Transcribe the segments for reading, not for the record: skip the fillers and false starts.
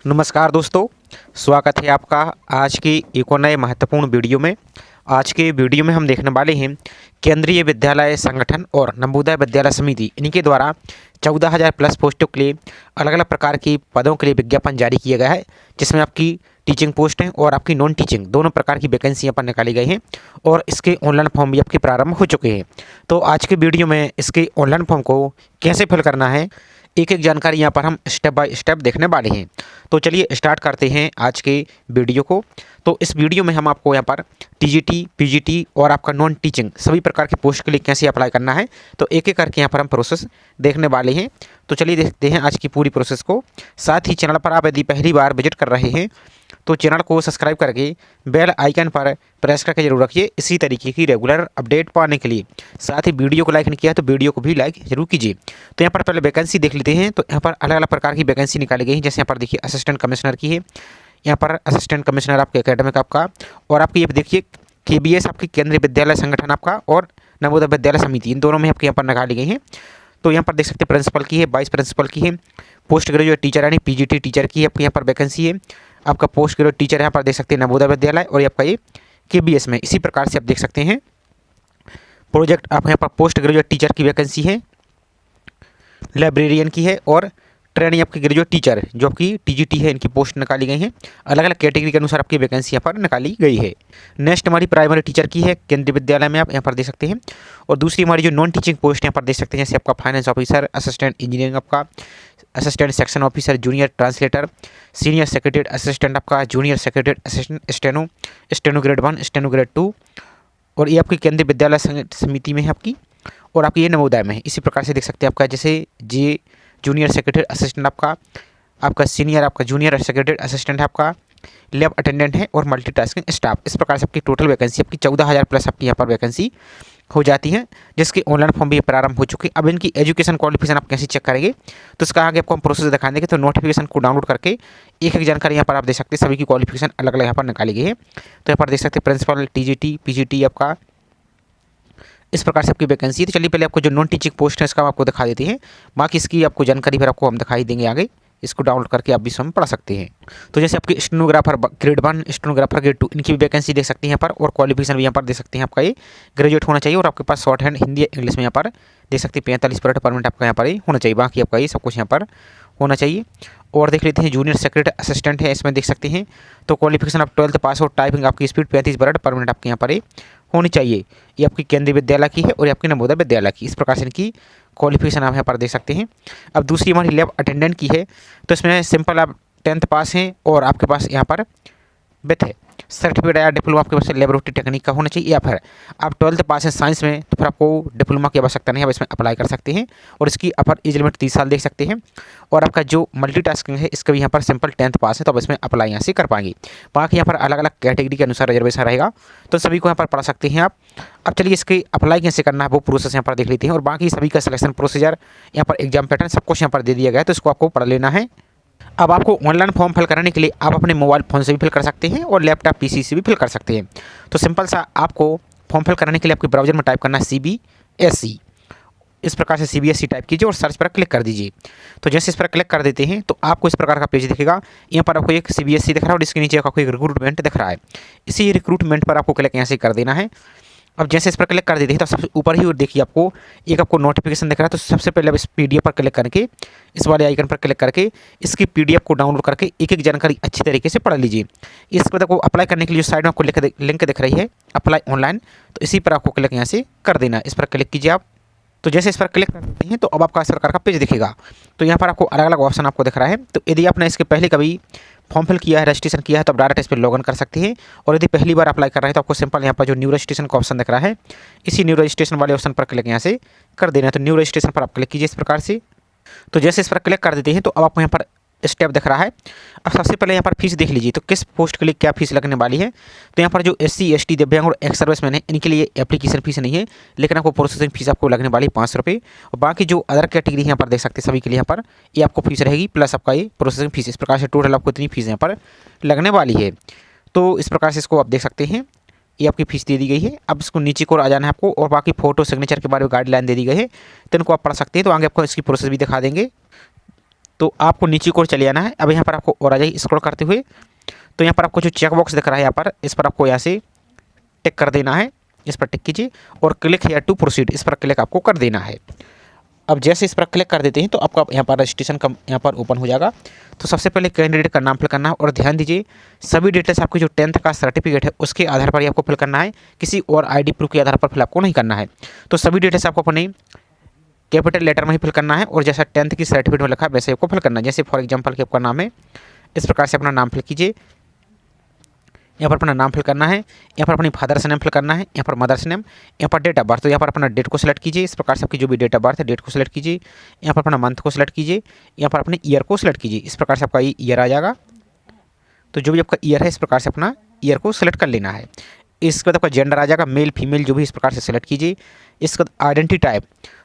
नमस्कार दोस्तों, स्वागत है आपका आज की एक और नए महत्वपूर्ण वीडियो में। आज के वीडियो में हम देखने वाले हैं केंद्रीय विद्यालय संगठन और नवोदय विद्यालय समिति इनके द्वारा 14,000 प्लस पोस्टों के लिए अलग अलग प्रकार की पदों के लिए विज्ञापन जारी किया गया है, जिसमें आपकी टीचिंग पोस्ट हैं और आपकी नॉन टीचिंग दोनों प्रकार की वैकेंसी यहाँ पर निकाली गई हैं और इसके ऑनलाइन फॉर्म भी आपके प्रारंभ हो चुके हैं। तो आज के वीडियो में इसके ऑनलाइन फॉर्म को कैसे फिल करना है, एक एक जानकारी यहाँ पर हम स्टेप बाय स्टेप देखने वाले हैं। तो चलिए स्टार्ट करते हैं आज के वीडियो को। तो इस वीडियो में हम आपको यहाँ पर टीजीटी, पीजीटी और आपका नॉन टीचिंग सभी प्रकार की पोस्ट के लिए कैसे अप्लाई करना है, तो एक एक करके यहाँ पर हम प्रोसेस देखने वाले हैं। तो चलिए देखते हैं आज की पूरी प्रोसेस को। साथ ही चैनल पर आप यदि पहली बार विजिट कर रहे हैं तो चैनल को सब्सक्राइब करके बेल आइकन पर प्रेस करके जरूर रखिए इसी तरीके की रेगुलर अपडेट पाने के लिए। साथ ही वीडियो को लाइक नहीं किया तो वीडियो को भी लाइक जरूर कीजिए। तो यहाँ पर पहले वैकेंसी देख लेते हैं। तो यहाँ पर अलग अलग प्रकार की वैकेंसी निकाली गई है। जैसे यहाँ पर देखिए असिस्टेंट कमिश्नर की है, यहाँ पर असिस्टेंट कमिश्नर आपके एकेडमिक आपका, और आपकी ये देखिए KBS आपकी केंद्रीय विद्यालय संगठन आपका और नवोदय विद्यालय समिति, इन दोनों में आपके यहाँ पर निकाली गई हैं। तो यहाँ पर देख सकते हैं प्रिंसिपल की है, वाइस प्रिंसिपल की है, पोस्ट ग्रेजुएट टीचर यानी पीजीटी टीचर की आपके यहाँ पर वैकेंसी है। आपका पोस्ट ग्रेजुएट टीचर यहाँ पर देख सकते हैं नवोदय विद्यालय, और ये आपका ये KBS में इसी प्रकार से आप देख सकते हैं। प्रोजेक्ट आप यहाँ पर पोस्ट ग्रेजुएट टीचर की वैकेंसी है, लाइब्रेरियन की है, और ट्रेनिंग आपकी ग्रेजुएट टीचर जो आपकी टीजीटी है, इनकी पोस्ट निकाली गई हैं। अलग अलग कैटेगरी के अनुसार आपकी वैकेंसी यहाँ पर निकाली गई है। नेक्स्ट हमारी प्राइमरी टीचर की है केंद्रीय विद्यालय में, आप यहाँ पर देख सकते हैं। और दूसरी हमारी जो नॉन टीचिंग पोस्ट यहाँ पर देख सकते हैं, जैसे आपका फाइनेंस ऑफिसर, असिस्टेंट इंजीनियरिंग आपका, assistant section officer, junior translator, senior secretary assistant आपका, junior secretary assistant, steno grade 1, steno grade 2, और ये आपकी केंद्रीय विद्यालय समिति में है आपकी, और आपकी ये नवोदय में है। इसी प्रकार से देख सकते हैं आपका जैसे जे जूनियर सेक्रेटरी असिस्टेंट आपका सीनियर आपका जूनियर सेक्रेटरी असिस्टेंट है आपका, लैब अटेंडेंट है, और मल्टीटास्किंग स्टाफ। इस प्रकार से आपकी टोटल वैकेंसी आपकी 14,000 प्लस आपकी यहाँ पर वैकेंसी हो जाती है, जिसके ऑनलाइन फॉर्म भी प्रारंभ हो चुके हैं। अब इनकी एजुकेशन क्वालिफिकेशन आप कैसे चेक करेंगे, तो इसका आगे आपको हम प्रोसेस दिखा देंगे। तो नोटिफिकेशन को डाउनलोड करके एक एक जानकारी यहाँ पर आप देख सकते हैं। सभी की क्वालिफिकेशन अलग अलग यहाँ पर निकाली गई है। तो यहाँ पर देख सकते हैं प्रिंसिपल, टीजीटी, पीजीटी आपका, इस प्रकार से आपकी वैकेंसी है। तो चलिए पहले आपको जो नॉन टीचिंग पोस्ट है इसका हम आपको दिखा देते हैं, बाकी इसकी आपको जानकारी फिर आपको हम दिखाई देंगे आगे। इसको डाउनलोड करके आप भी स्वयं पढ़ सकते हैं। तो जैसे आपके स्टेनोग्राफर ग्रेड 1, स्टेनोग्राफर ग्रेड 2, इनकी भी वैकेंसी देख सकते हैं यहाँ पर, और क्वालिफिकेशन भी यहाँ पर देख सकते हैं। आपका ये ग्रेजुएट होना चाहिए और आपके पास शॉर्ट हैंड हिंदी इंग्लिश में यहाँ पर देख सकते हैं 45% परमिट आपका यहाँ पर ही होना चाहिए। बाकी आपका ये सब कुछ यहाँ पर होना चाहिए। और देख लेते हैं जूनियर सेक्रेटरी असिस्टेंट है, इसमें देख सकते हैं। तो क्वालिफिकेशन आप 12th पास और टाइपिंग आपकी स्पीड 35% परमिट आपके यहाँ पर होनी चाहिए। ये आपकी केंद्रीय विद्यालय की है और ये आपकी नवोदय विद्यालय की, इस प्रकार से इनकी क्वालिफिकेशन आप यहाँ पर देख सकते हैं। अब दूसरी हमारी लैब अटेंडेंट की है, तो इसमें सिंपल आप 10th पास हैं और आपके पास यहाँ पर विथ है सर्टिफिकेट या डिप्लोमा आपके पास लेबोरेटरी टेक्निक का होना चाहिए, या फिर आप 12th पास है साइंस में तो फिर आपको डिप्लोमा की आवश्यकता नहीं है, आप इसमें अप्लाई कर सकते हैं। और इसकी अपर एज लिमिट 30 साल देख सकते हैं। और आपका जो मल्टीटास्किंग है इसका भी यहाँ पर सिंपल 10th पास है, तो आप इसमें अप्लाई यहाँ से कर पाएंगे। बाकी यहाँ पर अलग अलग कैटेगरी के अनुसार रिजर्वेशन रहेगा, तो सभी को यहाँ पर पढ़ सकते हैं आप। अब चलिए इसकी अप्लाई कैसे करना है वो प्रोसेस यहाँ पर देख लेते हैं। और बाकी सभी का सिलेक्शन प्रोसीजर, यहाँ पर एग्जाम पैटर्न सब कुछ यहाँ पर दे दिया गया है, तो इसको आपको पढ़ लेना है। अब आपको ऑनलाइन फॉर्म फिल कराने के लिए आप अपने मोबाइल फ़ोन से भी फिल कर सकते हैं और लैपटॉप पीसी से भी फिल कर सकते हैं। तो सिंपल सा आपको फॉर्म फिल कराने के लिए आपके ब्राउजर में टाइप करना है CBSE। इस प्रकार से CBSE टाइप कीजिए और सर्च पर क्लिक कर दीजिए। तो जैसे इस पर क्लिक कर देते हैं तो आपको इस प्रकार का पेज दिखेगा। यहाँ पर आपको एक CBSE दिख रहा है और इसके नीचे आपको एक रिक्रूटमेंट दिख रहा है। इसी रिक्रूटमेंट पर आपको क्लिक यहाँ से कर देना है। अब जैसे इस पर क्लिक कर देते हैं तो सबसे ऊपर ही देखिए आपको एक आपको नोटिफिकेशन दिख रहा है। तो सबसे पहले आप इस PDF पर क्लिक करके, इस वाले आइकन पर क्लिक करके इसकी PDF को डाउनलोड करके एक एक जानकारी अच्छी तरीके से पढ़ लीजिए। इसके बाद आपको अप्लाई करने के लिए जो साइड में आपको लिंक दिख रही है अप्लाई ऑनलाइन, तो इसी पर आपको क्लिक यहाँ से कर देना। इस पर क्लिक कीजिए आप। तो जैसे इस पर क्लिक करते हैं तो अब आपका इस प्रकार का पेज दिखेगा। तो यहाँ पर आपको अलग अलग ऑप्शन आपको दिख रहा है। तो यदि आपने इसके पहले कभी फॉर्म फिल किया है, रजिस्ट्रेशन किया है, तो आप डायरेक्ट इस पर लॉगिन कर सकते हैं। और यदि पहली बार अप्लाई कर रहे हैं तो आपको सिंपल यहाँ पर जो न्यू रजिस्ट्रेशन का ऑप्शन दिख रहा है, इसी न्यू रजिस्ट्रेशन वाले ऑप्शन पर क्लिक यहाँ से कर देना है। तो न्यू रजिस्ट्रेशन पर आप क्लिक कीजिए इस प्रकार से। तो जैसे इस पर क्लिक कर देते हैं तो अब आपको यहाँ पर स्टेप दिख रहा है। अब सबसे पहले यहाँ पर फीस देख लीजिए, तो किस पोस्ट के लिए क्या फीस लगने वाली है। तो यहाँ पर जो SC ST दिव्यांग और एक्स सर्विसमैन है इनके लिए एप्लीकेशन फीस नहीं है, लेकिन आपको प्रोसेसिंग फीस आपको लगने वाली 500 रुपये। और बाकी जो अदर कैटेगरी यहाँ पर देख सकते हैं सभी के लिए यहाँ पर ये आपको फीस रहेगी प्लस आपका ये प्रोसेसिंग फीस। इस प्रकार से टोटल आपको इतनी फीस यहाँ पर लगने वाली है। तो इस प्रकार से इसको आप देख सकते हैं, ये आपकी फीस दे दी गई है। अब इसको नीचे को आ जाना है आपको, और बाकी फोटो सिग्नेचर के बारे में गाइडलाइन दे दी गई है, तो इनको आप पढ़ सकते हैं। तो आगे आपको इसकी प्रोसेस भी दिखा देंगे। तो आपको नीचे की ओर चले आना है। अब यहाँ पर आपको और आ जाइए स्क्रॉल करते हुए, तो यहाँ पर आपको जो चेक बॉक्स दिख रहा है यहाँ पर, इस पर आपको यहाँ से टिक कर देना है। इस पर टिक कीजिए और क्लिक हियर टू प्रोसीड, इस पर क्लिक आपको कर देना है। अब जैसे इस पर क्लिक कर देते हैं तो आपका यहाँ पर रजिस्ट्रेशन का यहाँ पर ओपन हो जाएगा। तो सबसे पहले कैंडिडेट का नाम फिल करना है और ध्यान दीजिए सभी डिटेल्स आपकी जो 10th का सर्टिफिकेट है उसके आधार पर ही आपको फिल करना है, किसी और आईडी प्रूफ के आधार पर फिल आपको नहीं करना है। तो सभी डिटेल्स आपको अपने कैपिटल लेटर में ही फिल करना है और जैसा 10th की सर्टिफिकेट में लिखा है वैसे आपको फिल करना है। जैसे फॉर एग्जाम्पल कि आपका नाम है, इस प्रकार से अपना नाम फिल कीजिए। यहाँ पर अपना नाम फिल करना है, यहाँ पर अपनी फादर्स नेम फिल करना है, यहाँ पर मदर्स नेम, यहाँ पर डेट ऑफ बर्थ, तो यहाँ पर अपना डेट को सिलेक्ट कीजिए। इस प्रकार से आपकी जो भी डेट ऑफ बर्थ है डेट को सिलेक्ट कीजिए। यहाँ पर अपना मंथ को सिलेक्ट कीजिए, यहाँ पर अपने ईयर को सिलेक्ट कीजिए। इस प्रकार से आपका ईयर आ जाएगा। तो जो भी आपका ईयर है इस प्रकार से अपना ईयर को सिलेक्ट कर लेना है। इसके बाद आपका जेंडर आ जाएगा, मेल फीमेल जो भी, इस प्रकार से सिलेक्ट कीजिए। इसके बाद आइडेंटिटी टाइप,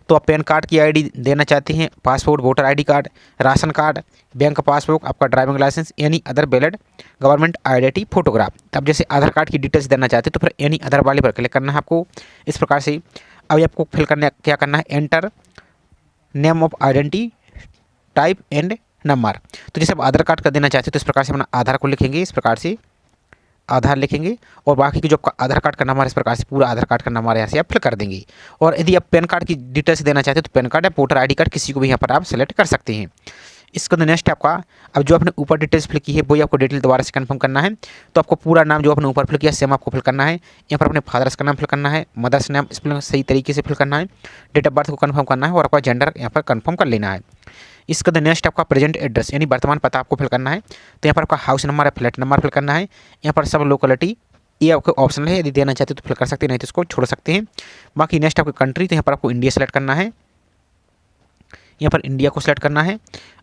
तो आप पैन कार्ड की आईडी देना चाहते हैं, passport, voter ID card, ration card, bank passbook, आपका driving licence, any other valid government identity photograph. अब जैसे आधार कार्ड की डिटेल्स देना चाहते हैं तो फिर एनी अदर वाले पर क्लिक करना है आपको इस प्रकार से। अब आपको फिल करना क्या करना है, enter name of identity type and number. तो जैसे आप आधार कार्ड का देना चाहते हैं तो इस प्रकार से अपना आधार को लिखेंगे, इस प्रकार से आधार लिखेंगे और बाकी की जो आपका आधार कार्ड का नंबर इस प्रकार से पूरा आधार कार्ड का नंबर यहाँ से आप फिल कर देंगे। और यदि आप पैन कार्ड की डिटेल्स देना चाहते हैं तो पैन कार्ड या वोटर आईडी कार्ड किसी को भी यहाँ पर आप सेलेक्ट कर सकते हैं। इसके बाद नेक्स्ट आपका, अब जो आपने ऊपर डिटेल्स फिल की है वही आपको डिटेल दोबारा से कंफर्म करना है। तो आपको पूरा नाम जो आपने ऊपर फिल किया सेम आपको फिल करना है। यहाँ पर अपने फादर्स का नाम फिल करना है, मदर्स नाम स्पेलिंग सही तरीके से फिल करना है, डेट ऑफ बर्थ को कंफर्म करना है और आपका जेंडर यहाँ पर कंफर्म कर लेना है। इसके बाद नेक्स्ट आपका प्रेजेंट एड्रेस यानी वर्तमान पता आपको फिल करना है। तो यहाँ पर आपका हाउस नंबर या फ्लैट नंबर फिल करना है। यहाँ पर सब लोकेलिटी ये आपको ऑप्शन है, यदि देना चाहते हो तो फिल कर सकते हैं, नहीं तो इसको छोड़ सकते हैं। बाकी नेक्स्ट आपकी कंट्री, तो यहाँ पर आपको इंडिया सेलेक्ट करना है, यहाँ पर इंडिया को सिलेक्ट करना है।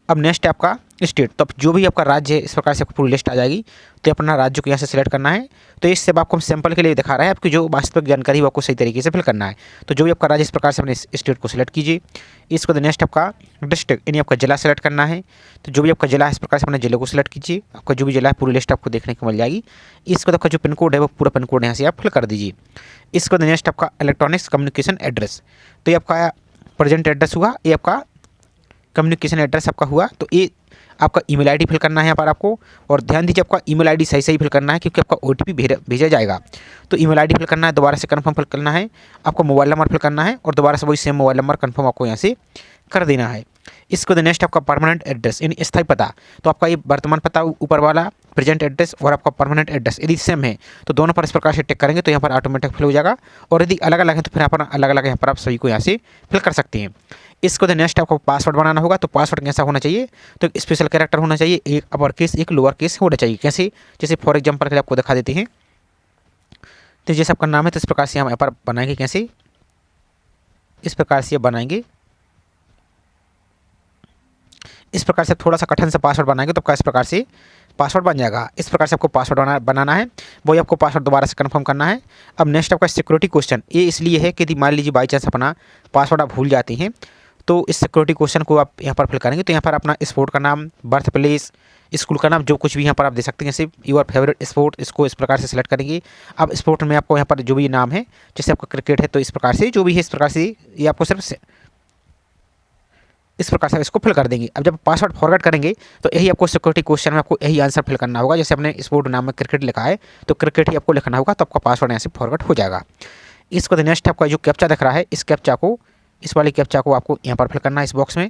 अब नेक्स्ट है आपका स्टेट, तो अब जो भी आपका राज्य है इस प्रकार से आपको पूरी लिस्ट आ जाएगी। तो अपना राज्य को यहाँ से सिलेक्ट करना है। तो इससे आपको सैंपल के लिए दिखा रहा है, आपकी जो वास्तविक जानकारी वो आपको सही तरीके से फिल करना है। तो जो भी आपका राज्य इस प्रकार से अपने स्टेट को सिलेक्ट कीजिए। इसके बाद नेक्स्ट आपका डिस्ट्रिक्ट यानी आपका जिला सेलेक्ट करना है। तो जो भी आपका जिला है इस प्रकार से अपने जिले को सिलेक्ट कीजिए। आपका जो भी जिला है पूरी लिस्ट आपको देखने को मिल जाएगी। इसके बाद आपका जो पिन कोड है वो पूरा पिन कोड यहाँ से आप फिल कर दीजिए। इसके बाद नेक्स्ट आपका इलेक्ट्रॉनिक्स कम्युनिकेशन एड्रेस, तो ये आपका प्रेजेंट एड्रेस हुआ, ये आपका कम्युनिकेशन एड्रेस आपका हुआ। तो ये आपका ईमेल आईडी फिल करना है यहाँ पर आपको। और ध्यान दीजिए आपका ईमेल आईडी सही सही फिल करना है क्योंकि आपका ओटीपी भेजा जाएगा। तो ईमेल आईडी फिल करना है, दोबारा से कंफर्म फिल करना है, आपको मोबाइल नंबर फिल करना है और दोबारा से वही सेम मोबाइल नंबर कंफर्म आपको यहाँ से कर देना है। इसके बाद नेक्स्ट आपका परमानेंट एड्रेस यानी स्थायी पता, तो आपका ये वर्तमान पता ऊपर वाला प्रेजेंट एड्रेस और आपका परमानेंट एड्रेस यदि सेम है तो दोनों पर इस प्रकार से टिक करेंगे तो यहाँ पर ऑटोमेटिक फिल हो जाएगा। और यदि अलग अलग है तो फिर यहाँ पर अलग अलग यहाँ पर आप सभी को यहाँ से फिल कर सकते हैं। इसको नेक्स्ट आपको पासवर्ड बनाना होगा। तो पासवर्ड कैसा होना चाहिए, तो एक स्पेशल कैरेक्टर होना चाहिए, एक अपर केस एक लोअर केस होना चाहिए। कैसे, जैसे फॉर एग्जाम्पल के लिए आपको दिखा देते हैं। तो जैसे आपका नाम है तो इस प्रकार से हम यहाँ पर बनाएंगे, कैसे इस प्रकार से बनाएंगे, इस प्रकार से थोड़ा सा कठिन सा पासवर्ड बनाएंगे तो आपका इस प्रकार से पासवर्ड बन जाएगा। इस प्रकार से आपको पासवर्ड बनाना है, वही आपको पासवर्ड दोबारा से कंफर्म करना है। अब नेक्स्ट आपका सिक्योरिटी क्वेश्चन, ये इसलिए है कि यदि मान लीजिए बाई चांस अपना पासवर्ड आप भूल जाते हैं तो इस सिक्योरिटी क्वेश्चन को आप यहाँ पर फिल करेंगे। तो यहाँ पर अपना स्पोर्ट का नाम, बर्थ प्लेस, स्कूल का नाम, जो कुछ भी यहाँ पर आप दे सकते हैं, जैसे योर फेवरेट स्पोर्ट, इसको इस प्रकार से सिलेक्ट करेंगे। अब स्पोर्ट में आपको यहाँ पर जो भी नाम है, जैसे आपका क्रिकेट है तो इस प्रकार से जो भी है इस प्रकार से ये आपको सिर्फ इस प्रकार से इसको फिल कर देंगे। अब जब पासवर्ड फॉरवर्ड करेंगे तो यही आपको सिक्योरिटी क्वेश्चन में आपको यही आंसर फिल करना होगा। जैसे अपने स्पोर्ट नाम में क्रिकेट लिखा है तो क्रिकेट ही आपको लिखना होगा, तो आपका पासवर्ड यहाँ से फॉरवर्ड हो जाएगा। इसको नेक्स्ट आपका जो कैप्चा दिख रहा है, इस कैप्चा को, इस वाले कैप्चा को आपको यहाँ पर फिल करना है, इस बॉक्स में,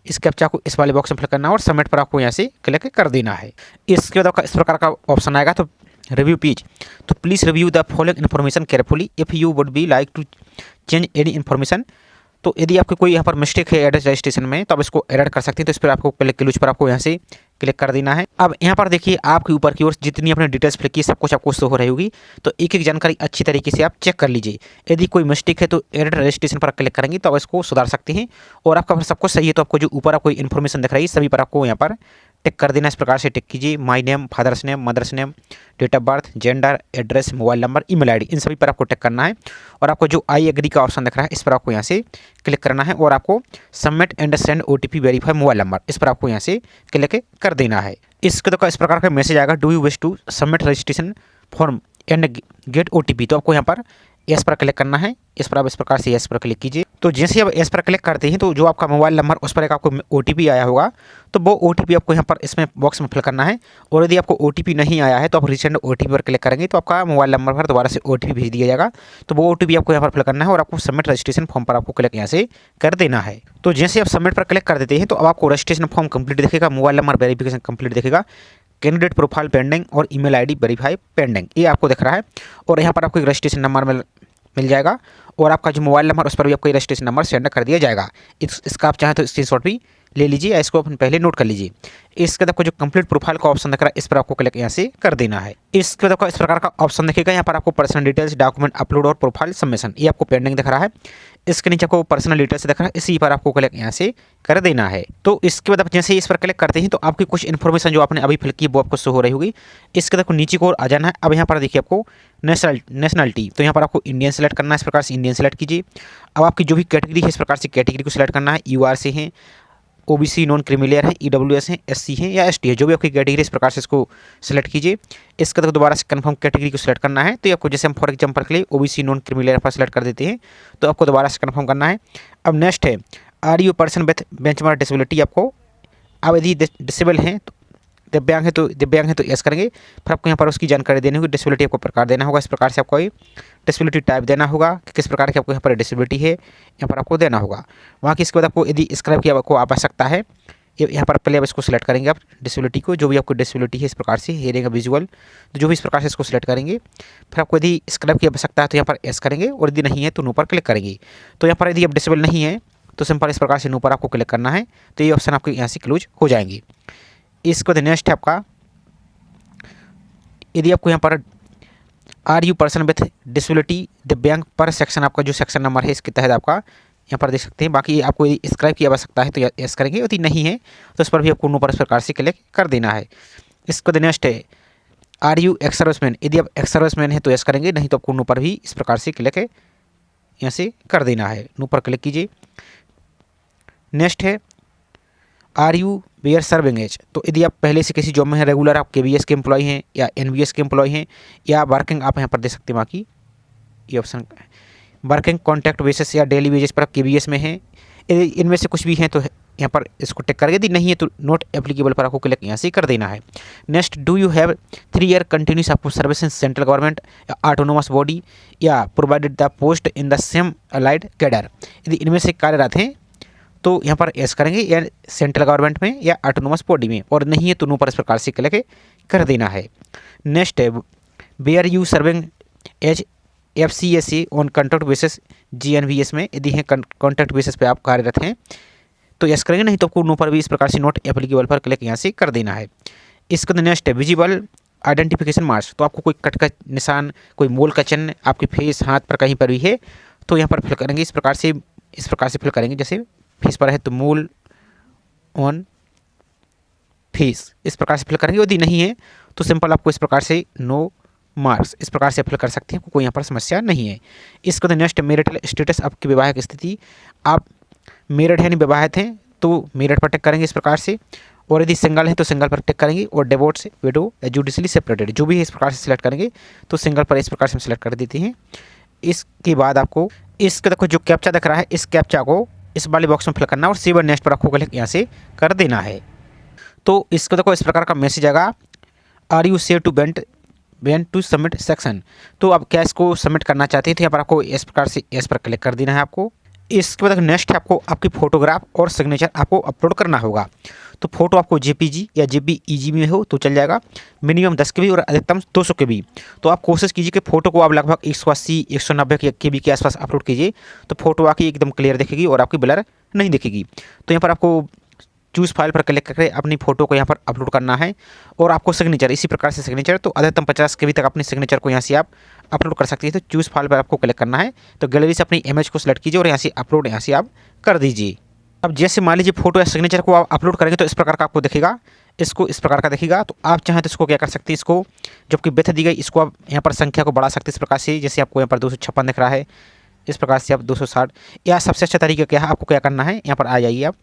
इस कैप्चा को इस वाले बॉक्स में फिल करना है और सबमिट पर आपको यहाँ से क्लिक कर देना है। इसके बाद आपका इस प्रकार का ऑप्शन आएगा, तो रिव्यू पेज, तो please review the following information carefully if you would be like to change any information. तो यदि आपको कोई यहाँ पर मिस्टेक है एड्रेस रजिस्ट्रेशन में तो आप इसको एडिट कर सकते हैं। तो इस पर आपको क्लिक पर आपको यहाँ से क्लिक कर देना है। अब यहाँ पर देखिए आपके ऊपर की ओर जितनी अपने डिटेल्स फिल की सब कुछ आपको शो हो रही होगी। तो एक एक जानकारी अच्छी तरीके से आप चेक कर लीजिए। यदि कोई मिस्टेक है तो एडिट रजिस्ट्रेशन पर क्लिक करेंगे तो आप इसको सुधार सकते हैं। और आपका सब कुछ सही है तो आपको जो ऊपर आपको इन्फॉर्मेशन दिख रही है सभी पर आपको यहाँ पर टिक कर देना। इस प्रकार से टिक कीजिए, my name, father's name, mother's name, date of birth, gender, address, mobile number, email ID, इन सभी पर आपको टिक करना है। और आपको जो आई एग्री का ऑप्शन दिख रहा है इस पर आपको यहाँ से क्लिक करना है और आपको submit and send OTP verify mobile number, इस पर आपको यहाँ से क्लिक कर देना है। इसके तो इस प्रकार का मैसेज आएगा, do you wish to submit registration form and get OTP। तो आपको यहाँ पर यस पर क्लिक करना है। इस पर आप इस प्रकार से यस पर क्लिक कीजिए। तो जैसे आप यस पर क्लिक करते हैं तो जो आपका मोबाइल नंबर उस पर एक आपको OTP आया होगा, तो वो OTP आपको यहाँ पर इसमें बॉक्स में फिल करना है। और यदि आपको OTP नहीं आया है तो आप रिसेंट OTP पर क्लिक करेंगे तो आपका मोबाइल नंबर पर दोबारा से OTP भेज दिया जाएगा। तो वो OTP आपको यहाँ पर फिल करना है और आपको सबमिट रजिस्ट्रेशन फॉर्म पर आपको क्लिक यहाँ से कर देना है। तो जैसे आप सबमिट पर क्लिक कर देते हैं तो अब आपको रजिस्ट्रेशन फॉर्म कंप्लीट दिखेगा, मोबाइल नंबर वेरिफिकेशन कंप्लीट दिखेगा, कैंडिडेट प्रोफाइल पेंडिंग और ईमेल आईडी वेरीफाई पेंडिंग, ये आपको दिख रहा है। और यहाँ पर आपको एक रजिस्ट्रेशन नंबर मिल जाएगा और आपका जो मोबाइल नंबर उस पर भी आपको रजिस्ट्रेशन नंबर सेंड कर दिया जाएगा। इसका आप चाहें तो स्क्रीनशॉट भी ले लीजिए या इसको अपन पहले नोट कर लीजिए। इसके बाद आपको जो कंप्लीट प्रोफाइल का ऑप्शन दिख रहा है इस पर आपको क्लिक यहाँ से कर देना है। इसके बाद आपको इस प्रकार का ऑप्शन दिखेगा, यहाँ पर आपको पर्सनल डिटेल्स, डॉक्यूमेंट अपलोड और प्रोफाइल सबमिशन, ये आपको पेंडिंग दिख रहा है। इसके नीचे आपको पर्सनल डिटेल्स दिख रहा है, इसी पर आपको क्लिक यहाँ से कर देना है। तो इसके बाद आप जैसे इस पर क्लिक करते हैं तो आपकी कुछ इन्फॉर्मेशन जो आपने अभी फिल की वो आपको शो हो रही होगी। इसके बाद आपको नीचे को आ जाना है। अब यहाँ पर देखिए आपको नेशनलिटी, तो यहाँ पर आपको इंडियन सेलेक्ट करना है, इस प्रकार से इंडियन सेलेक्ट कीजिए। अब आपकी जो भी कैटेगरी है इस प्रकार से कैटेगरी को सिलेक्ट करना है, UR से हैं, OBC नॉन क्रिमिलियर है, EWS है, SC है या ST है, जो भी आपकी कैटेगरी इस प्रकार से इसको सेलेक्ट कीजिए। इसके बाद दोबारा से कंफर्म कैटेगरी को सिलेक्ट करना है। तो आपको जैसे हम फॉर एग्जाम्पल के लिए OBC नॉन क्रिमिलियर पर सेलेक्ट कर देते हैं तो आपको दोबारा से कंफर्म करना है। अब नेक्स्ट है are you person with benchmark disability, आपको अब यदि डिसेबल हैं तो दिव्यांग है तो यस करेंगे। फिर आपको यहाँ पर उसकी जानकारी देनी होगी, डिसेबिलिटी आपको प्रकार देना होगा, इस प्रकार से आपको डिसेबिलिटी टाइप देना होगा कि किस प्रकार की आपको यहाँ पर डिसेबिलिटी है, यहाँ पर आपको देना होगा। वहाँ की इसके बाद आपको यदि स्क्राइब की आपको आवश्यकता है, यहाँ पर पहले आप इसको सिलेक्ट करेंगे, आप डिसेबिलिटी को, जो भी आपको डिसेबिलिटी है इस प्रकार से हेयरिंग विजुअल, तो जो भी इस प्रकार से इसको सिलेक्ट करेंगे। फिर आपको यदि स्क्राइब की आवश्यकता है तो यहाँ पर यस करेंगे और यदि नहीं है तो नो पर क्लिक करेंगे। तो यहाँ पर यदि आप डिसेबल नहीं है तो सिंपल इस प्रकार से नो पर आपको क्लिक करना है, तो ये ऑप्शन आपके यहाँ से क्लोज हो जाएंगे। इसके बाद नेक्स्ट है आपका, यदि आपको यहाँ पर are you person with disability दिव्यांग पर सेक्शन, आपका जो सेक्शन नंबर है इसके तहत आपका यहाँ पर देख सकते हैं। बाकी आपको यदि स्क्राइब की आवश्यकता है तो यस करेंगे, यदि नहीं है तो इस पर भी आपको नो पर इस प्रकार से क्लिक कर देना है। इसके बाद नेक्स्ट है आर यू एक्स सर्विसमैन, यदि आप एक्स सर्विसमैन है तो यस करेंगे, नहीं तो आपको नो पर भी इस प्रकार से क्लिक यहाँ से कर देना है, नो पर क्लिक कीजिए। नेक्स्ट है are you were serving as, तो यदि आप पहले से किसी जॉब में हैं, रेगुलर आप KVS के एम्प्लॉय हैं या NVS के एम्प्लॉय हैं या वर्किंग, आप यहाँ पर दे सकते हैं बाकी ये ऑप्शन वर्किंग कॉन्ट्रैक्ट बेसिस या डेली वेजेस पर आप KVS में हैं, यदि इनमें से कुछ भी हैं तो यहाँ पर इसको टिक करके, यदि नहीं है तो नॉट एप्लीकेबल पर आपको क्लिक यहाँ से कर देना है। Next, do you have 3 year continuous आपको सर्विस इन सेंट्रल गवर्नमेंट या ऑटोनोमस बॉडी या provided the post in the same allied cadre, यदि इनमें से कार्यरत हैं तो यहाँ पर यस करेंगे, या सेंट्रल गवर्नमेंट में या ऑटोनोमस बॉडी में, और नहीं है तो नो पर इस प्रकार से क्लिक कर देना है। नेक्स्ट है were you serving as FCSA on contract basis GNVS में, यदि हैं कॉन्ट्रैक्ट बेसिस पे आप कार्यरत हैं तो यस करेंगे, नहीं तो आपको नो पर भी इस प्रकार से नॉट एप्लीकेबल पर क्लिक यहाँ से कर देना है। इसके बाद नेक्स्ट है विजिबल आइडेंटिफिकेशन मार्क्स, तो आपको कोई कट का निशान, कोई मोल का चिन्ह आपके फेस हाथ पर कहीं पर भी है तो यहाँ पर फिल करेंगे, इस प्रकार से फिल करेंगे। जैसे फेस पर है तो मोल ऑन फेस, इस प्रकार से फिल करेंगे। यदि नहीं है तो सिंपल आपको इस प्रकार से नो मार्क्स इस प्रकार से फिल कर सकते हैं, कोई यहाँ पर समस्या नहीं है। इसके बाद नेक्स्ट मैरिटल स्टेटस, आपकी वैवाहिक स्थिति, आप मैरिड हैं, विवाहित हैं तो मैरिड पर टिक करेंगे इस प्रकार से, और यदि सिंगल है तो सिंगल पर टिक करेंगे, और डिवोर्स, विडो, जुडिशली सेपरेटेड, जो भी है इस प्रकार से सिलेक्ट करेंगे तो सिंगल पर इस प्रकार से हम सिलेक्ट कर देते हैं। इसके बाद आपको इसके देखो जो कैप्चा दिख रहा है, इस कैप्चा को इस वाले बॉक्स में फिल करना और सेव नेक्स्ट पर आपको क्लिक यहाँ से कर देना है। तो इसको देखो इस प्रकार का मैसेज आएगा, are you save to when to submit section, तो आप क्या इसको सबमिट करना चाहते हैं तो यहाँ पर आपको इस प्रकार से इस पर क्लिक कर देना है आपको। इसके बाद नेक्स्ट है आपको आपकी फोटोग्राफ और सिग्नेचर आपको अपलोड करना होगा। तो फोटो आपको JPG या JPEG में हो तो चल जाएगा, मिनिमम 10 KB और अधिकतम 200 KB। तो आप कोशिश कीजिए कि फ़ोटो को आप लगभग 180-190 KB के आसपास अपलोड कीजिए, तो फोटो आके एकदम क्लियर दिखेगी और आपकी ब्लर नहीं दिखेगी। तो यहाँ पर आपको चूज़ फाइल पर क्लिक करके अपनी फ़ोटो को यहाँ पर अपलोड करना है, और आपको सिग्नेचर इसी प्रकार से सिग्नेचर, तो अधिकतम 50 KB तक अपने सिग्नेचर को यहाँ से आप अपलोड कर सकते हैं। तो चूज़ फाइल पर आपको क्लिक करना है, तो गैलरी से अपनी इमेज को सिलेक्ट कीजिए और यहाँ से अपलोड यहाँ से आप कर दीजिए। अब जैसे मान लीजिए फोटो या सिग्नेचर को आप अपलोड करेंगे तो इस प्रकार का आपको दिखेगा, इसको इस प्रकार का दिखेगा। तो आप चाहें तो इसको क्या कर सकते हैं, इसको जबकि विड्थ दी गई इसको आप यहाँ पर संख्या को बढ़ा सकते हैं इस प्रकार से, जैसे आपको यहाँ पर 256 दिख रहा है, इस प्रकार से आप 260, या सबसे अच्छा तरीका क्या है, आपको क्या करना है, यहाँ पर आ जाइए आप,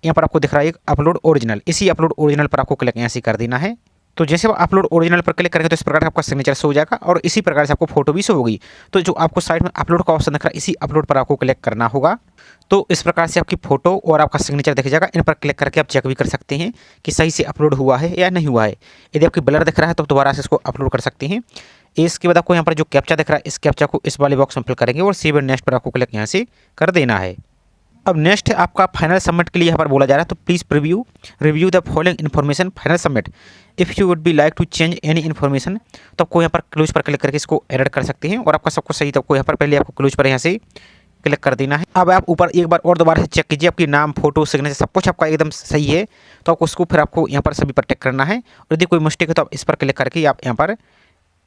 यहाँ पर आपको दिख रहा है एक अपलोड ओरिजिनल, इसी अपलोड ओरिजिनल पर आपको क्लिक यहाँ से कर देना है। तो जैसे आप अपलोड ओरिजिनल पर क्लिक करेंगे तो इस प्रकार का आपका सिग्नेचर शो हो जाएगा और इसी प्रकार से आपको फोटो भी शो होगी। तो जो आपको साइड में अपलोड का ऑप्शन दिख रहा है, इसी अपलोड पर आपको क्लिक करना होगा। तो इस प्रकार से आपकी फोटो और आपका सिग्नेचर दिख जाएगा। इन पर क्लिक करके आप चेक भी कर सकते हैं कि सही से अपलोड हुआ है या नहीं हुआ है। यदि आपकी ब्लर दिख रहा है तो दोबारा से इसको अपलोड कर सकते हैं। इसके बाद आपको यहाँ पर जो कैप्चा दिख रहा है, इस कैप्चा को इस वाले बॉक्स में फिल करेंगे और सेव एंड नेक्स्ट पर आपको क्लिक यहाँ से कर देना है। अब नेक्स्ट है आपका फाइनल सबमिट के लिए यहाँ पर बोला जा रहा है। तो please review the following information final submit if you would be like to change any information. तो आपको यहाँ पर क्लोज पर क्लिक करके इसको एडिट कर सकते हैं और आपका सबको सही। तो आपको यहाँ पर पहले आपको क्लोज पर यहाँ से क्लिक कर देना है। अब आप ऊपर एक बार और दोबारा से चेक कीजिए आपकी नाम, फोटो, सिग्नेचर सब कुछ आपका एकदम सही है। तो आपको उसको फिर आपको यहाँ पर सभी पर टिक करना है और यदि कोई मिस्टेक है तो आप इस पर क्लिक करके आप यहाँ पर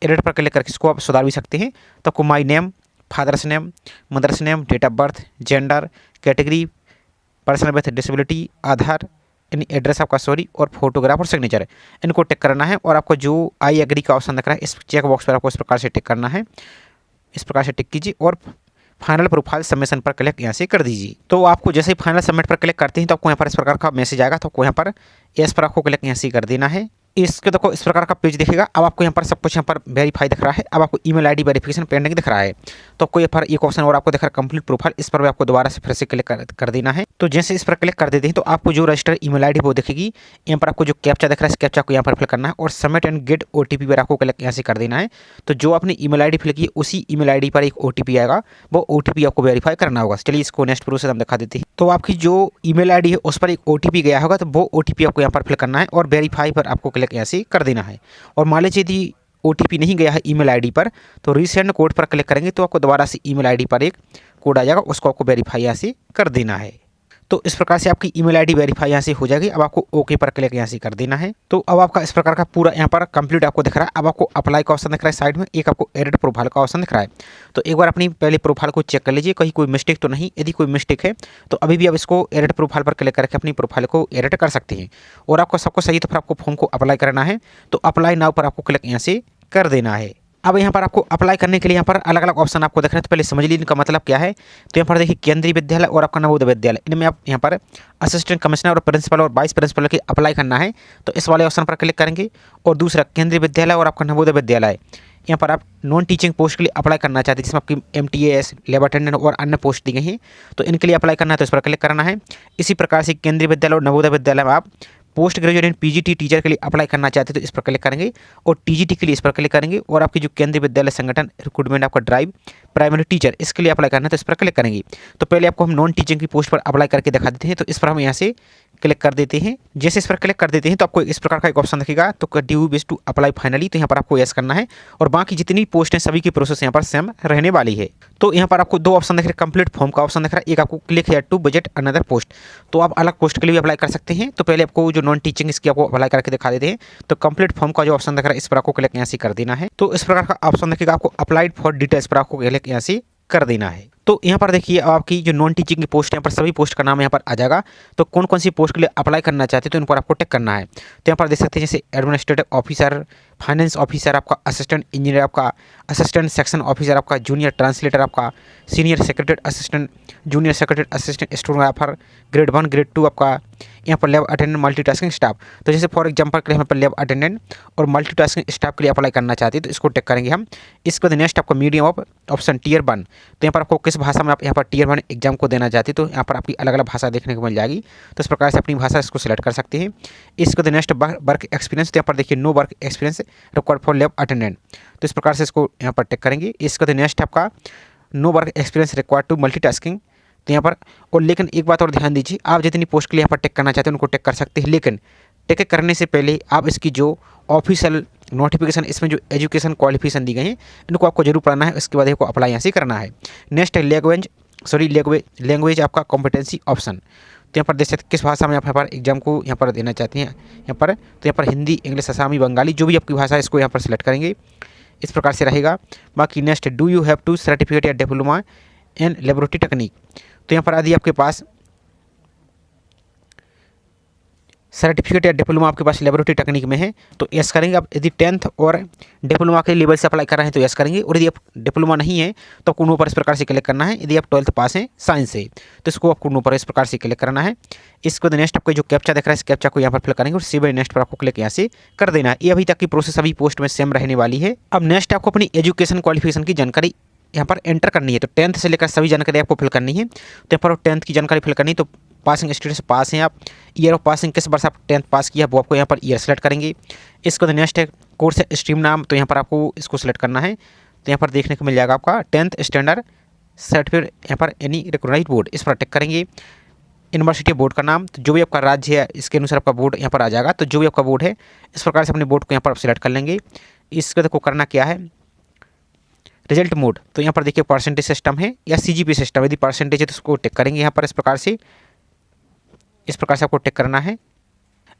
एडिट पर क्लिक करके इसको आप सुधार भी सकते हैं। तो आपको my name, father's name, mother's name, date of birth, gender, category, personal with disability, Aadhaar, address आपका और फोटोग्राफ और सिग्नेचर इनको टिक करना है। और आपको जो आई एग्री का ऑप्शन दिख रहा है, इस चेक बॉक्स पर आपको इस प्रकार से टिक करना है। इस प्रकार से टिक कीजिए और फाइनल प्रोफाइल सबमिशन पर क्लिक यहाँ से कर दीजिए। तो आपको जैसे ही फाइनल सबमिट पर क्लिक करते हैं तो आपको यहाँ पर इस प्रकार का मैसेज आएगा। तो आपको यहाँ पर यस पर आपको क्लिक यहाँ से कर देना है। इसके देखो इस प्रकार का पेज दिखेगा। अब आपको यहाँ पर सब कुछ यहाँ पर वेरीफाई दिख रहा है। अब आपको ईमेल आईडी वेरिफिकेशन पेंडिंग दिख रहा है। तो आपको यहाँ पर एक ऑप्शन और आपको दिख रहा है कंप्लीट प्रोफाइल, इस पर भी आपको दोबारा से फिर से क्लिक कर देना है। तो जैसे इस पर क्लिक कर देते हैं तो आपको जो रजिस्टर ईमेल आईडी वो दिखेगी। यहाँ पर आपको जो कैप्चा दिख रहा है, इस कैप्चा को यहाँ पर फिल करना है और सबमिट एंड गेट ओटीपी पर आपको क्लिक यहाँ से कर देना है। तो जो आपने ईमेल आईडी फिल की उसी ईमेल आईडी पर एक ओटीपी आएगा, वो ओटीपी आपको वेरीफाई करना होगा। चलिए इसको नेक्स्ट प्रोसेस हम दिखा देते हैं। तो आपकी जो ईमेल आईडी है उस पर एक ओटीपी गया होगा, तो वो ओटीपी आपको यहाँ पर फिल करना है और वेरीफाई पर आपको क्लिक यहाँ से कर देना है। और मान लीजिए यदि ओटीपी नहीं गया है ईमेल आईडी पर, तो रीसेंड कोड पर क्लिक करेंगे तो आपको दोबारा से ईमेल आईडी पर एक कोड आ जाएगा, उसको आपको वेरीफाई यहाँ से कर देना है। तो इस प्रकार से आपकी ईमेल आईडी वेरीफाई यहाँ से हो जाएगी। अब आपको ओके पर क्लिक यहाँ से कर देना है। तो अब आपका इस प्रकार का पूरा यहाँ पर कंप्लीट आपको दिख रहा है। अब आपको अप्लाई का ऑप्शन दिख रहा है साइड में, एक आपको एडिट प्रोफाइल का ऑप्शन दिख रहा है। तो एक बार अपनी पहले प्रोफाइल को चेक कर लीजिए कहीं कोई मिस्टेक तो नहीं। यदि कोई मिस्टेक है तो अभी भी आप इसको एडिट प्रोफाइल पर क्लिक करके अपनी प्रोफाइल को एडिट कर सकते हैं। और आपको सबको सही तो फिर आपको फॉर्म को अप्लाई करना है। तो अप्लाई नाउ पर आपको क्लिक यहाँ से कर देना है। अब यहाँ पर आपको अप्लाई करने के लिए यहाँ पर अलग अलग ऑप्शन आपको दिख रहे हैं। तो पहले समझ लीजिए इनका मतलब क्या है। तो यहाँ पर देखिए केंद्रीय विद्यालय और आपका नवोदय विद्यालय, इनमें आप यहाँ पर असिस्टेंट कमिश्नर और प्रिंसिपल और वाइस प्रिंसिपल की अप्लाई करना है। तो इस वाले ऑप्शन पर क्लिक करेंगे। और दूसरा केंद्रीय विद्यालय और आपका नवोदय विद्यालय, यहाँ पर आप नॉन टीचिंग पोस्ट के लिए अप्लाई करना चाहते हैं, जिसमें आपकी MTAS, लैब अटेंडेंट और अन्य पोस्ट दी गई हैं। तो इनके लिए अप्लाई करना है तो इस पर क्लिक करना है। इसी प्रकार से केंद्रीय विद्यालय और नवोदय विद्यालय में आप post graduate and PGT teacher के लिए अप्लाई करना चाहते हैं तो इस पर क्लिक करेंगे। और TGT के लिए इस पर क्लिक करेंगे। और आपकी जो केंद्रीय विद्यालय संगठन रिक्रूटमेंट आपका ड्राइव प्राइमरी टीचर, इसके लिए अप्लाई करना है तो इस पर क्लिक करेंगे। तो पहले आपको हम नॉन टीचिंग की पोस्ट पर अप्लाई करके दिखा देते हैं। तो इस पर हम यहाँ से क्लिक कर देते हैं। जैसे इस पर क्लिक कर देते हैं तो आपको इस प्रकार का एक ऑप्शन दिखेगा, तो do you wish to apply finally, तो यहाँ पर आपको यस करना है। और बाकी जितनी पोस्ट हैं सभी की प्रोसेस यहाँ पर सेम रहने वाली है। तो यहाँ पर आपको दो ऑप्शन दिख रहे हैं, कंप्लीट फॉर्म का ऑप्शन दिख रहा है, एक आपको click here to budget another post. तो आप अलग पोस्ट के लिए भी अप्लाई कर सकते हैं। तो पहले आपको जो नॉन टीचिंग इसकी आपको अप्लाई करके दिखा देते हैं। तो कंप्लीट फॉर्म का जो ऑप्शन दिख रहा है इस पर आपको क्लिक यहाँ से कर देना है। तो इस प्रकार का ऑप्शन दिखेगा, आपको अप्लाइड फॉर डिटेल्स पर आपको क्लिक यहाँ से कर देना है। तो यहाँ पर देखिए आपकी जो नॉन टीचिंग की पोस्ट है, यहाँ पर सभी पोस्ट का नाम यहाँ पर आ जाएगा। तो कौन कौन सी पोस्ट के लिए अप्लाई करना चाहते हैं तो इन पर आपको टिक करना है। तो यहाँ पर देख सकते हैं जैसे एडमिनिस्ट्रेटिव ऑफिसर, फाइनेंस ऑफिसर आपका, असिस्टेंट इंजीनियर आपका, असिस्टेंट सेक्शन ऑफिसर आपका, जूनियर ट्रांसलेटर आपका, senior secretary assistant, junior secretary assistant stenographer, grade 1 grade 2 आपका, यहाँ पर लैब अटेंडेंट मल्टीटास्किंग स्टाफ। तो जैसे फॉर एग्जांपल के लिए यहाँ पर लैब अटेंडेंट और मल्टीटास्किंग स्टाफ के लिए अप्लाई करना चाहते हैं तो इसको टिक करेंगे हम। इसके बाद नेक्स्ट आपको मीडियम ऑफ ऑप्शन Tier 1। तो यहाँ पर आपको किस भाषा में आप यहाँ पर Tier 1 एग्जाम को देना चाहते हैं तो यहाँ पर आपकी अलग अलग भाषा देखने को मिल जाएगी। तो इस प्रकार से अपनी भाषा इसको सिलेक्ट कर सकते हैं। इसके बाद नेक्स्ट वर्क एक्सपीरियंस, तो यहाँ पर देखिए no work experience required for lab attendant. तो इस प्रकार से इसको यहाँ पर टिक करेंगे। इसके बाद नेक्स्ट आपका no work experience required to multitasking, तो यहाँ पर। और लेकिन एक बात और ध्यान दीजिए, आप जितनी पोस्ट के लिए यहाँ पर टिक करना चाहते हैं उनको टिक कर सकते हैं, लेकिन टिक करने से पहले आप इसकी जो ऑफिशियल नोटिफिकेशन, इसमें जो एजुकेशन क्वालिफिकेशन दी गई हैं इनको आपको जरूर पढ़ना है। इसके बाद आपको अप्लाई यहाँ से करना है। नेक्स्ट है लैंग्वेज आपका कॉम्पिटेंसी ऑप्शन। तो यहाँ पर देख सकते किस भाषा में आप यहाँ पर एग्जाम को यहाँ पर देना चाहते हैं यहाँ पर। तो यहाँ पर हिंदी, इंग्लिश, असामी, बंगाली, जो भी आपकी भाषा है इसको यहाँ पर सिलेक्ट करेंगे। इस प्रकार से रहेगा। बाकी next do you have to certificate या डिप्लोमा इन लेबोरेटरी टेक्निक। तो यहाँ पर यदि आपके पास सर्टिफिकेट या डिप्लोमा आपके पास लेबोरेटरी टेक्निक में है तो यस करेंगे। आप यदि 10th और डिप्लोमा के लेवल से अप्लाई कर रहे हैं तो यस करेंगे, और यदि आप डिप्लोमा नहीं है तो आपको नो पर इस प्रकार से क्लिक करना है। यदि आप 12th पास हैं साइंस से तो इसको आपको नो पर इस प्रकार से क्लिक करना है। इसके बाद नेक्स्ट आपको जो कैप्चा दिख रहा है इस कैप्चा को यहाँ पर फिल करेंगे और सेव नेक्स्ट पर आपको क्लिक यहाँ से कर देना है। ये अभी तक की प्रोसेस अभी पोस्ट में सेम रहने वाली है। अब नेक्स्ट आपको अपनी एजुकेशन क्वालिफिकेशन की जानकारी यहाँ पर एंटर करनी है। तो 10th से लेकर सभी जानकारी आपको फिल करनी है। तो यहाँ पर 10th की जानकारी फिल करनी है। तो पासिंग स्टेटस पास हैं आप, ईयर ऑफ पासिंग किस वर्ष आप 10th पास किया वो आपको यहाँ पर ईयर सेलेक्ट करेंगे। इसके बाद नेक्स्ट है कोर्स है स्ट्रीम नाम, तो यहाँ पर आपको इसको सेलेक्ट करना है। तो यहाँ पर देखने को मिल जाएगा आपका 10th स्टैंडर्ड सर्टिफिकेट, यहाँ पर एनी रिकॉग्नाइज्ड बोर्ड इस पर टिक करेंगे। यूनिवर्सिटी बोर्ड का नाम, तो जो भी आपका राज्य है इसके अनुसार आपका बोर्ड यहाँ पर आ जाएगा। तो जो भी आपका बोर्ड है इस प्रकार से अपने बोर्ड को यहाँ पर आप सिलेक्ट कर लेंगे। इसके बाद को करना क्या है, रिजल्ट मोड, तो यहाँ पर देखिए परसेंटेज सिस्टम है या सीजीपी सिस्टम। यदि परसेंटेज है तो उसको टिक करेंगे यहाँ पर इस प्रकार से आपको टिक करना है।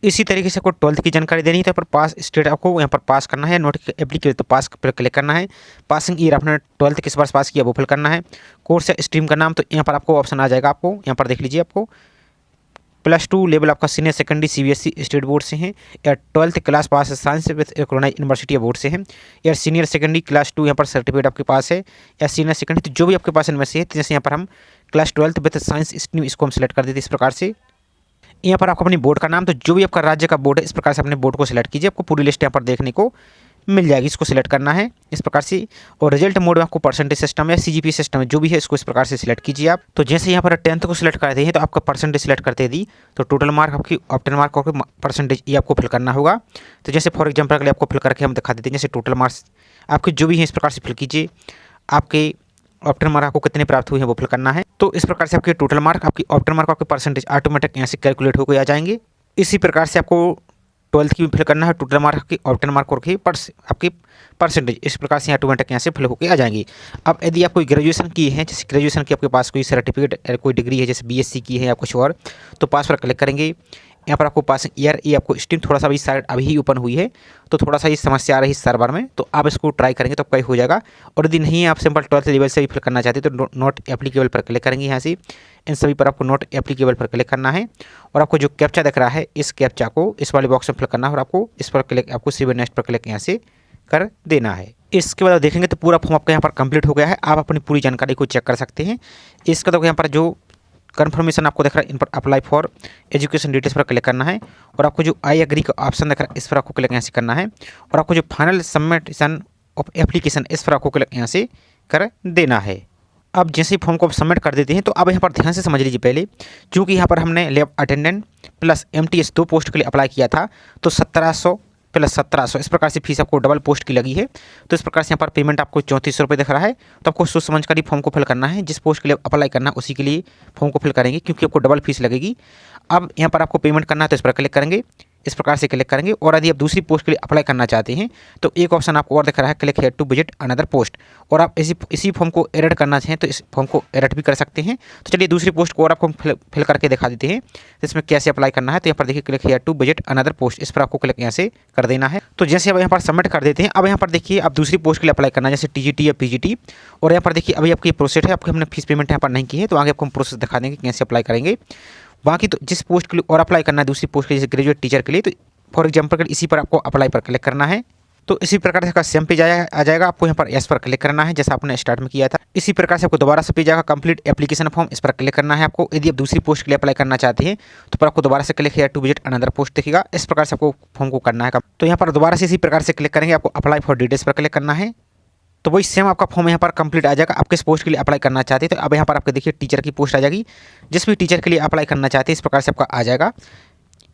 इसी तरीके से आपको 12th की जानकारी देनी है। तो यहाँ पर पास स्टेट आपको यहाँ पर पास करना है, नोट एप्लीकेबल तो पास पर क्लिक करना है। पासिंग ईयर आपने 12th किस वर्ष पास किया वो फिल करना है। कोर्स या स्ट्रीम का नाम, तो यहाँ पर आपको ऑप्शन आ जाएगा। आपको यहाँ पर देख लीजिए, आपको +2 लेवल आपका senior secondary CBSE state board से है, या 12th क्लास पास है science with recognised university board से है, या सीनियर सेकेंडरी क्लास 2 यहाँ पर सर्टिफिकेट आपके पास है, या सीनियर सेकेंडरी, तो जो भी आपके पास इनमें से है। जैसे यहाँ पर हम class 12th with science stream इसको हम सेलेक्ट कर देते इस प्रकार से। यहाँ पर आपको अपनी बोर्ड का नाम, तो जो भी आपका राज्य का बोर्ड है इस प्रकार से अपने बोर्ड को सिलेक्ट कीजिए। आपको पूरी लिस्ट यहाँ पर देखने को मिल जाएगी, इसको सिलेक्ट करना है इस प्रकार से। और रिजल्ट मोड में आपको परसेंटेज सिस्टम या सीजीपी सिस्टम है जो भी है इसको इस प्रकार से सिलेक्ट कीजिए आप। तो जैसे यहाँ पर 10th को सिलेक्ट करते हैं तो आपका परसेंटेज सिलेक्ट करते दी, तो टोटल मार्क आपकी ऑप्टन मार्क और परसेंटेज ये आपको फिल करना होगा। तो जैसे फॉर एग्जाम्पल के लिए आपको फिल करके हम दिखा देते हैं। जैसे टोटल मार्क्स आपके जो भी हैं इस प्रकार से फिल कीजिए। आपके ऑप्टन मार्क आपको कितने प्राप्त हुए हैं वो फिल करना है। तो इस प्रकार से आपके टोटल मार्क, आपकी ऑप्टन मार्क, आपके परसेंटेज ऑटोमेटिक यहाँ से कैलकुलेट होकर आ जाएंगे। इसी प्रकार से आपको 12th की भी फिल करना है, टोटल मार्क की, ऑप्टन मार्क और की आपकी परसेंटेज इस प्रकार से ऑटोमेटिक यहाँ से फिल होकर आ जाएंगी। अब यदि आप कोई ग्रेजुएशन की है, जैसे ग्रेजुएशन की आपके पास कोई सर्टिफिकेट कोई डिग्री है, जैसे बीएससी की है या कुछ और, तो पास पर क्लिक करेंगे। यहाँ पर आपको पासिंग ईयर, ये आपको स्ट्रीम थोड़ा सा भी साइड अभी ही ओपन हुई है तो थोड़ा सा ये समस्या आ रही है सर्वर में, तो आप इसको ट्राई करेंगे तो आपका हो जाएगा। और यदि नहीं आप सिंपल 12th लेवल से भी फिल करना चाहते हैं तो नॉट एप्लीकेबल पर क्लिक करेंगे। यहाँ से इन सभी पर आपको नॉट एप्लीकेबल पर क्लिक करना है, और आपको जो कैप्चा दिख रहा है इस कैप्चा को इस वाले बॉक्स में फिल करना है, और आपको इस पर क्लिक, आपको सेव नेक्स्ट पर क्लिक यहाँ से कर देना है। इसके बाद देखेंगे तो पूरा फॉर्म आपका यहाँ पर कंप्लीट हो गया है। आप अपनी पूरी जानकारी को चेक कर सकते हैं। इसके बाद यहाँ पर जो कन्फर्मेशन आपको दिख रहा है इन पर अप्लाई फॉर एजुकेशन डिटेल्स पर क्लिक करना है, और आपको जो आई एग्री का ऑप्शन दिख रहा है इस पर आपको क्लिक यहाँ से करना है, और आपको जो फाइनल सबमिशन ऑफ एप्लीकेशन इस पर आपको क्लिक यहाँ से कर देना है। अब जैसे ही फॉर्म को सबमिट कर देते हैं तो अब यहाँ पर ध्यान से समझ लीजिए पहले, क्योंकि यहाँ पर हमने lab attendant plus MTS 2 post के लिए अप्लाई किया था, तो 1700 प्लस 1700 इस प्रकार से फीस आपको डबल पोस्ट की लगी है। तो इस प्रकार से यहाँ पर पेमेंट आपको 3400 रुपये दिख रहा है। तो आपको सोच समझ कर ही फॉर्म को फिल करना है, जिस पोस्ट के लिए अप्लाई करना है उसी के लिए फॉर्म को फिल करेंगे, क्योंकि आपको डबल फीस लगेगी। अब यहाँ पर आपको पेमेंट करना है तो इस पर क्लिक करेंगे, इस प्रकार से क्लिक करेंगे। और यदि आप दूसरी पोस्ट के लिए अप्लाई करना चाहते हैं तो एक ऑप्शन आपको और दिख रहा है, click here to visit another post, और आप इसी फॉर्म को एडिट करना चाहें तो इस फॉर्म को एडिट भी कर सकते हैं। तो चलिए दूसरी पोस्ट को और आपको फिल करके दिखा देते हैं तो इसमें कैसे अप्लाई करना है। तो यहाँ पर देखिए click here to visit another post, इस पर आपको क्लिक यहाँ से कर देना है। तो जैसे अब यहाँ पर सबमिट कर देते हैं, अब यहाँ पर देखिए आप दूसरी पोस्ट के लिए अप्लाई करना है, जैसे TGT या PGT, और यहाँ पर देखिए अभी आपकी प्रोसेस है, आपकी हमने फीस पेमेंट यहाँ पर नहीं की है, तो आगे आपको हम प्रोसेस दिखा देंगे कैसे अप्लाई करेंगे। बाकी तो जिस पोस्ट के लिए और अप्लाई करना है दूसरी पोस्ट के लिए, जैसे ग्रेजुएट टीचर के लिए, तो फॉर एग्जाम्पल इसी पर आपको अप्लाई पर क्लिक करना है। तो इसी प्रकार से आपका सेम पेज आ जाएगा, आपको यहाँ पर यस पर क्लिक करना है जैसा आपने स्टार्ट में किया था। इसी प्रकार से आपको दोबारा से पेज आएगा, कंप्लीट एप्लीकेशन फॉर्म, इस पर क्लिक करना है आपको। यदि आप दूसरी पोस्ट के लिए अप्लाई करना चाहते हैं तो पर आपको दोबारा से click here to visit another post दिखेगा, इस प्रकार से आपको फॉर्म को करना है। तो यहाँ पर दोबारा से इसी प्रकार से क्लिक करेंगे, आपको अप्लाई फॉर डिटेल्स पर क्लिक करना है। तो वही सेम आपका फॉर्म यहाँ पर कंप्लीट आ जाएगा। आप किस पोस्ट के लिए अप्लाई करना चाहते हैं तो अब यहाँ पर आपको देखिए टीचर की पोस्ट आ जाएगी, जिस भी टीचर के लिए अप्लाई करना चाहते हैं इस प्रकार से आपका आ जाएगा।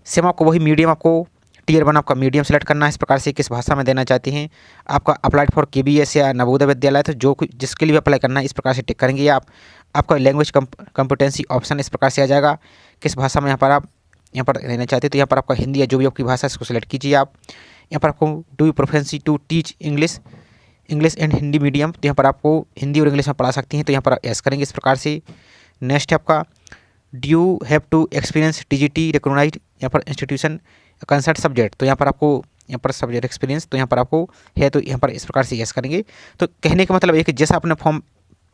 सेम आपको वही मीडियम, आपको Tier 1 आपका मीडियम सेलेक्ट करना है, इस प्रकार से किस भाषा में देना चाहते हैं। आपका अप्लाइड फॉर KBS या नवोदय विद्यालय, तो जो जिसके लिए अप्लाई करना है इस प्रकार से टिक करेंगे आप। आपका लैंग्वेज कम्पिटेंसी ऑप्शन इस प्रकार से आ जाएगा, किस भाषा में यहाँ पर आप रहना चाहते हैं। तो यहाँ पर आपका हिंदी या जो भी आपकी भाषा है इसको सिलेक्ट कीजिए आप। यहाँ पर आपको do you preference to teach English and Hindi medium, तो यहाँ पर आपको हिंदी और इंग्लिश में पढ़ा सकती हैं, तो यहाँ पर यस करेंगे इस प्रकार से। नेक्स्ट है आपका do you have to experience TGT recognised यहाँ पर इंस्टीट्यूशन कंसर्ट सब्जेक्ट, तो यहाँ पर आपको यहाँ पर सब्जेक्ट एक्सपीरियंस तो यहाँ पर आपको है, तो यहाँ पर इस प्रकार से यस करेंगे। तो कहने का मतलब है कि जैसा आपने फॉर्म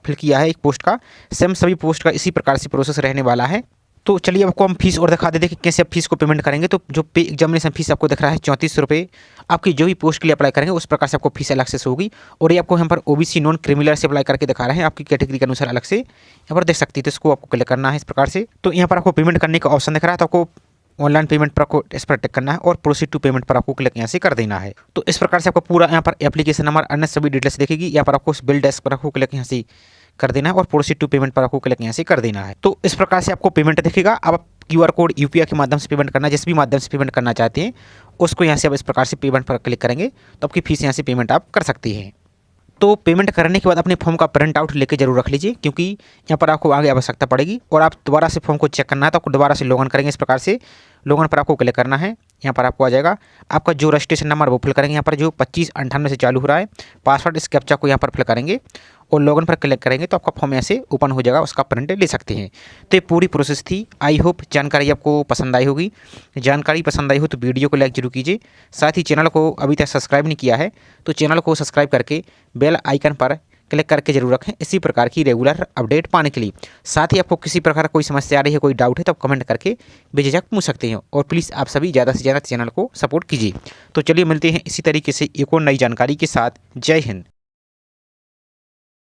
फिल किया है एक पोस्ट का, सेम सभी पोस्ट का इसी प्रकार से प्रोसेस रहने वाला है। तो चलिए आपको हम फीस और दिखा देते हैं कि कैसे आप फीस को पेमेंट करेंगे। तो जो पे एग्जामिनेशन फीस आपको दिख रहा है 34 रुपये, आपकी जो भी पोस्ट के लिए अप्लाई करेंगे उस प्रकार से आपको फीस अलग से होगी। और ये आपको यहाँ पर ओबीसी नॉन क्रिमिनल से अप्लाई करके दिखा रहे हैं, आपकी कैटेगरी के अनुसार अलग से यहाँ पर देख सकती है। तो इसको आपको क्लिक करना है इस प्रकार से। तो यहाँ पर आपको पेमेंट करने का ऑप्शन दिख रहा है, तो आपको ऑनलाइन पेमेंट पर आपको इस पर टिक करना है और प्रोसीड टू पेमेंट पर आपको क्लिक यहाँ से कर देना है। तो इस प्रकार से आपको पूरा यहाँ पर एप्लीकेशन नंबर अन्य सभी डिटेल्स देखेगी। यहाँ पर आपको बिल डेस्क पर आपको क्लिक यहाँ से कर देना है और प्रोसीड टू पेमेंट पर आपको क्लिक यहाँ से कर देना है। तो इस प्रकार से आपको पेमेंट दिखेगा। अब आप QR कोड यूपीआई के माध्यम से पेमेंट करना, जिस भी माध्यम से पेमेंट करना चाहते हैं उसको यहाँ से आप इस प्रकार से पेमेंट पर क्लिक करेंगे तो आपकी फीस यहाँ से पेमेंट आप कर सकती हैं। तो पेमेंट करने के बाद अपने फॉर्म का प्रिंट आउट लेके जरूर रख लीजिए, क्योंकि यहाँ पर आपको आगे आवश्यकता पड़ेगी। और आप दोबारा से फॉर्म को चेक करना है तो आपको दोबारा से लॉगिन करेंगे। इस प्रकार से लॉगिन पर आपको क्लिक करना है। यहाँ पर आपको आ जाएगा आपका जो रजिस्ट्रेशन नंबर वो फिल करेंगे, यहाँ पर जो 2598 से चालू हो रहा है। पासवर्ड इस कैप्चा को यहाँ पर फिल करेंगे और लॉगिन पर क्लिक करेंगे तो आपका फॉर्म यहाँ से ओपन हो जाएगा, उसका प्रिंट ले सकते हैं। तो ये पूरी प्रोसेस थी। आई होप जानकारी आपको पसंद आई होगी। जानकारी पसंद आई हो तो वीडियो को लाइक जरूर कीजिए। साथ ही चैनल को अभी तक सब्सक्राइब नहीं किया है तो चैनल को सब्सक्राइब करके बेल आइकन पर क्लिक करके जरूर रखें इसी प्रकार की रेगुलर अपडेट पाने के लिए। साथ ही आपको किसी प्रकार कोई समस्या आ रही है, कोई डाउट है तो आप कमेंट करके बेझिझक पूछ सकते हैं। और प्लीज़ आप सभी ज़्यादा से ज़्यादा चैनल को सपोर्ट कीजिए। तो चलिए मिलते हैं इसी तरीके से एक और नई जानकारी के साथ। जय हिंद।